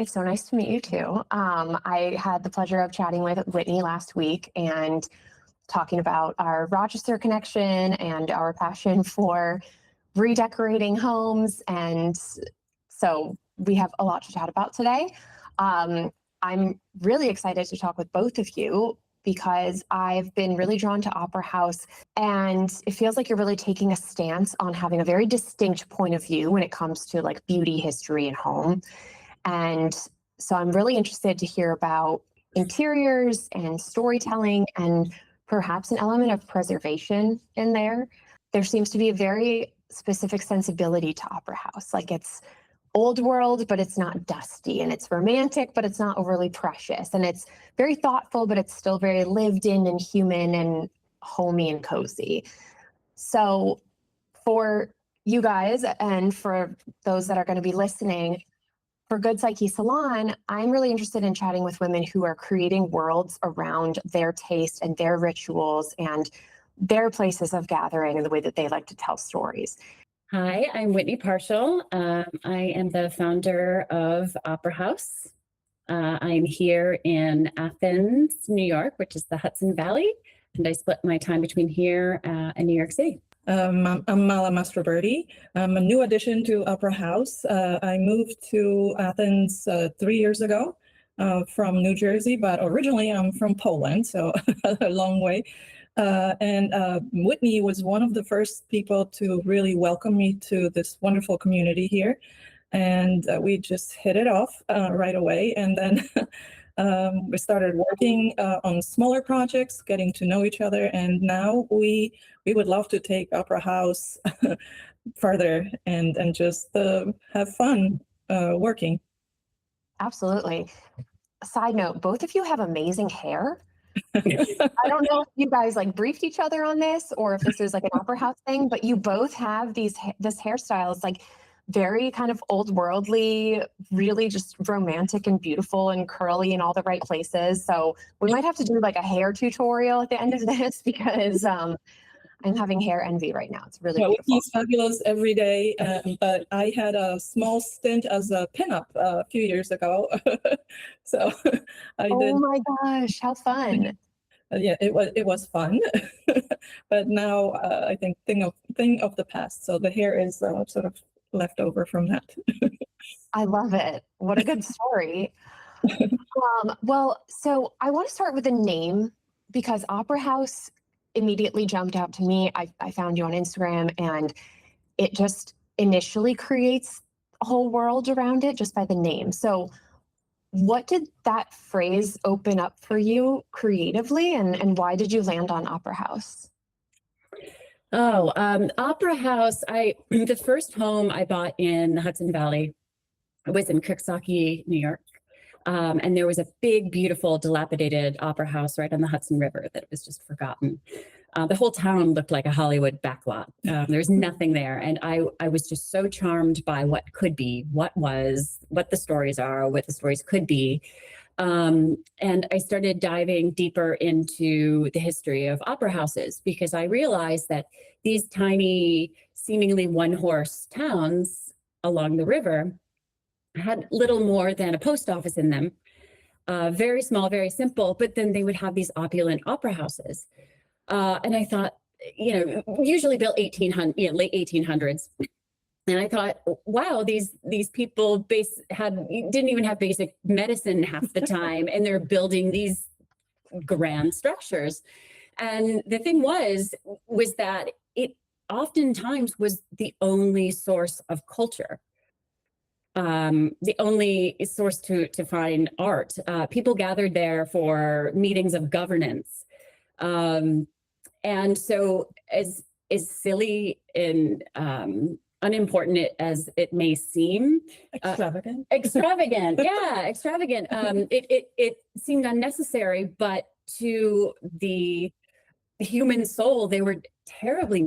It's so nice to meet you too. I had the pleasure of chatting with Whitney last week and talking about our Rochester connection and our passion for redecorating homes. And so we have a lot to chat about today. Um, I'm really excited to talk with both of you because I've been really drawn to Opera House, and it feels like you're really taking a stance on having a very distinct point of view when it comes to like beauty, history, and home. And so I'm really interested to hear about interiors and storytelling and perhaps an element of preservation in there. There seems to be a very specific sensibility to Opera House. Like it's old world, but it's not dusty, and it's romantic, but it's not overly precious. And it's very thoughtful, but it's still very lived in and human and homey and cozy. So for you guys and for those that are going to be listening, for Good Psyche Salon, I'm really interested in chatting with women who are creating worlds around their taste and their rituals and their places of gathering and the way that they like to tell stories. Hi, I'm Whitney Parshall. I am the founder of Opera House. I'm here in Athens, New York, which is the Hudson Valley, and I split my time between here and New York City. I'm Mala Mastrobert. I'm a new addition to Opera House. I moved to Athens 3 years ago from New Jersey, but originally I'm from Poland, so a long way. And Whitney was one of the first people to really welcome me to this wonderful community here. And we just hit it off right away. And then we started working on smaller projects, getting to know each other. And now we would love to take Opera House further and just have fun working. Absolutely. Side note, both of you have amazing hair. I don't know if you guys like briefed each other on this or if this is like an Opera House thing, but you both have this hairstyle. It's like very kind of old worldly, really just romantic and beautiful and curly in all the right places. So we might have to do like a hair tutorial at the end of this because I'm having hair envy right now. It's really beautiful. He's fabulous every day, but I had a small stint as a pinup a few years ago. So I did. Oh my gosh, how fun. Yeah, it was fun, but now I think thing of the past. So the hair is sort of left over from that. I love it. What a good story. Well, so I want to start with the name because Opera House immediately jumped out to me. I found you on Instagram, and it just initially creates a whole world around it just by the name. So what did that phrase open up for you creatively, and why did you land on Opera House? Oh, Opera House. The first home I bought in the Hudson Valley was in Coxsackie, New York. And there was a big, beautiful, dilapidated opera house right on the Hudson River that was just forgotten. The whole town looked like a Hollywood backlot. There's nothing there. And I was just so charmed by what could be, what the stories are, what the stories could be. And I started diving deeper into the history of opera houses because I realized that these tiny, seemingly one-horse towns along the river had little more than a post office in them, very small, very simple, but then they would have these opulent opera houses. And I thought, usually built late 1800s. And I thought, wow, these people didn't even have basic medicine half the time, and they're building these grand structures. And the thing was that it oftentimes was the only source of culture. The only source to find art. People gathered there for meetings of governance. And so as silly and unimportant as it may seem. Extravagant. Extravagant. Yeah, extravagant. It seemed unnecessary, but to the human soul, they were terribly